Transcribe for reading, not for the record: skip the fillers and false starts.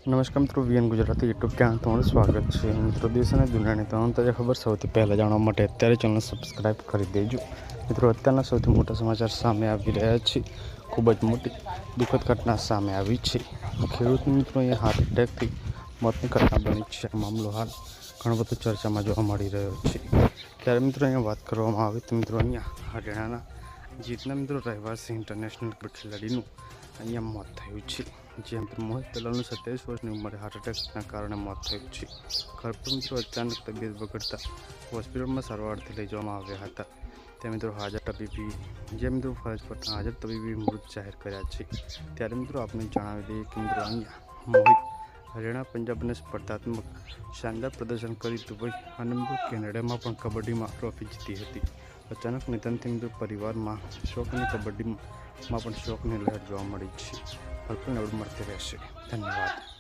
નમસ્કાર મિત્રો, VN Gujarati YouTube channel તમારું સ્વાગત છે. મિત્રો, દેશ અને દુનિયાની તમામ તાજા ખબર સૌથી પહેલાં જાણવા માટે અત્યારે ચેનલ સબસ્ક્રાઈબ કરી દેજો. મિત્રો, અત્યારના સૌથી મોટા સમાચાર સામે આવી રહ્યા છે. ખૂબ જ મોટી દુઃખદ ઘટના સામે આવી છે. ખેડૂત મિત્રો અહીંયા હાર્ટ એટેકથી મોતની ઘટના બની છે. આ મામલો હાલ ઘણો બધો ચર્ચામાં જોવા મળી રહ્યો છે. ત્યારે મિત્રો અહીંયા વાત કરવામાં આવે તો મિત્રો અહીંયા હરિયાણાના જીતના મિત્રો રહેવાસી ઇન્ટરનેશનલ ખેલાડીનું અહીંયા મોત થયું છે. જે મિત્રો મોહિત દલાલનું 27 વર્ષની ઉંમરે હાર્ટ એટેકના કારણે મોત થયું છે. ઘર પર મિત્રો અચાનક તબિયત બગડતા હોસ્પિટલમાં સારવારથી લઈ જવામાં આવ્યા હતા. ત્યાં મિત્રો ફરજ પર હાજર તબીબી મૃત જાહેર કર્યા છે. ત્યારે મિત્રો આપણે જણાવી દઈએ કે મિત્રો અહીંયા મોહિત હરિયાણા પંજાબ અને સ્પર્ધાત્મક શાનદાર પ્રદર્શન કરી દુબઈ અને મિત્રો કેનેડામાં પણ કબડ્ડીમાં ટ્રોફી જીતી હતી. અચાનક નિધનથી મિત્રો પરિવારમાં શોક અને કબડ્ડીમાં પણ શોકની લહેર જોવા મળી છે. હલકું નવડ મળતી રહેશે. ધન્યવાદ.